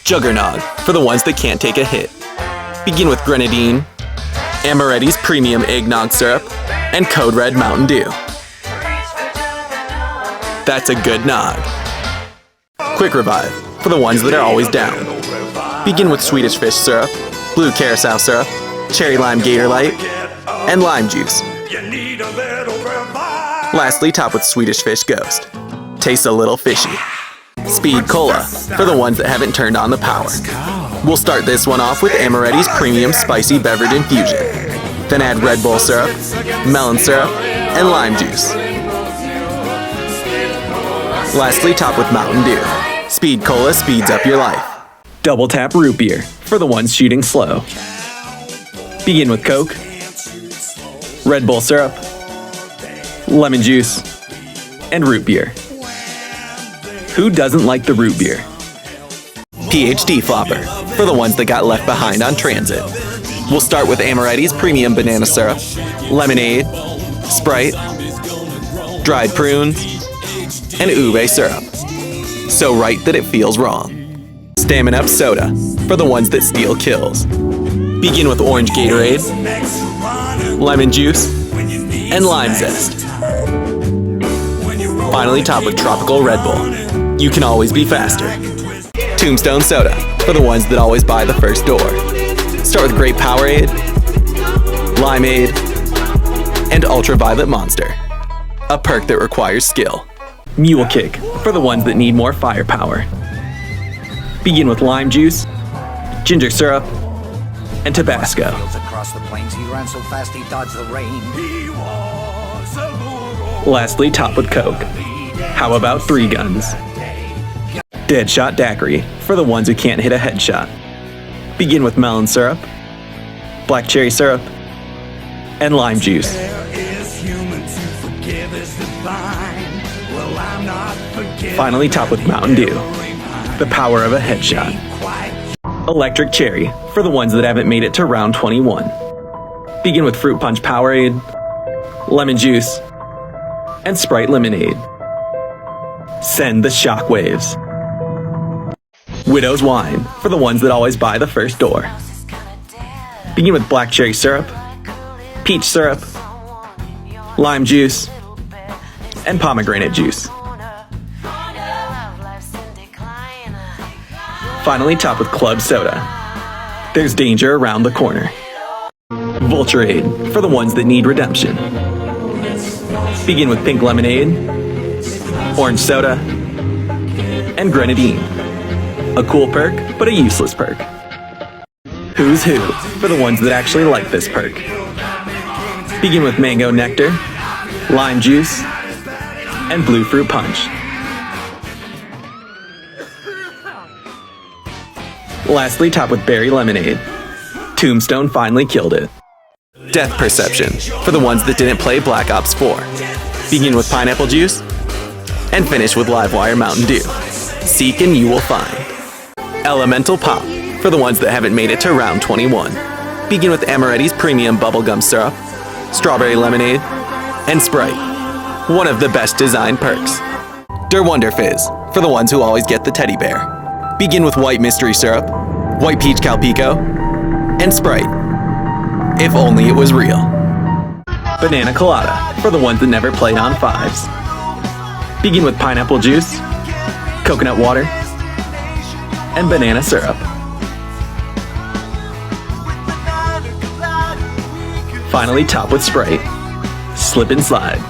Juggernog, for the ones that can't take a hit. Begin with Grenadine, Amaretti's Premium Eggnog Syrup, and Code Red Mountain Dew. That's a good nog. Quick Revive, for the ones that are always down. Begin with Swedish Fish Syrup, Blue Carousel Syrup, Cherry Lime Gator Light, and Lime Juice. Lastly, top with Swedish Fish Ghost. Tastes a little fishy. Speed Cola, for the ones that haven't turned on the power. We'll start this one off with Amaretti's Premium Spicy Beverage Infusion. Then add Red Bull Syrup, Melon Syrup, and Lime Juice. Lastly, top with Mountain Dew. Speed Cola speeds up your life. Double tap Root Beer, for the ones shooting slow. Begin with Coke, Red Bull Syrup, Lemon Juice, and Root Beer. Who doesn't like the root beer? PhD Flopper, for the ones that got left behind on transit. We'll start with Amaretti's Premium Banana Syrup, Lemonade, Sprite, Dried Prunes, and Ube Syrup. So right that it feels wrong. Stamina Up Soda, for the ones that steal kills. Begin with Orange Gatorade, Lemon Juice, and Lime Zest. Finally top with Tropical Red Bull. You can always be faster. Tombstone Soda, for the ones that always buy the first door. Start with Grape Powerade, Limeade, and Ultraviolet Monster. A perk that requires skill. Mule Kick, for the ones that need more firepower. Begin with Lime Juice, Ginger Syrup, and Tabasco. Lastly, top with Coke. How about 3 guns? Deadshot Daiquiri, for the ones who can't hit a headshot. Begin with Melon Syrup, Black Cherry Syrup, and Lime Juice. Finally, top with Mountain Dew. The power of a headshot. Electric Cherry, for the ones that haven't made it to round 21. Begin with Fruit Punch Powerade, Lemon Juice, and Sprite Lemonade. Send the shockwaves. Widow's Wine, for the ones that always buy the first door. Begin with Black Cherry Syrup, Peach Syrup, Lime Juice, and Pomegranate Juice. Finally, top with Club Soda. There's danger around the corner. Vultureade, for the ones that need redemption. Begin with Pink Lemonade, Orange Soda, and Grenadine. A cool perk, but a useless perk. Who's Who, for the ones that actually like this perk. Begin with Mango Nectar, Lime Juice, and Blue Fruit Punch. Lastly, top with Berry Lemonade. Tombstone finally killed it. Death Perception, for the ones that didn't play Black Ops 4. Begin with Pineapple Juice, and finish with Livewire Mountain Dew. Seek and you will find. Elemental Pop, for the ones that haven't made it to round 21. Begin with Amaretti's Premium Bubblegum Syrup, Strawberry Lemonade, and Sprite. One of the best designed perks. Der Wonder Fizz, for the ones who always get the teddy bear. Begin with White Mystery Syrup, White Peach Calpico, and Sprite. If only it was real. Banana Colada, for the ones that never played on 5s. Begin with Pineapple Juice, Coconut Water, and Banana Syrup. Finally, top with Sprite. Slip and slide.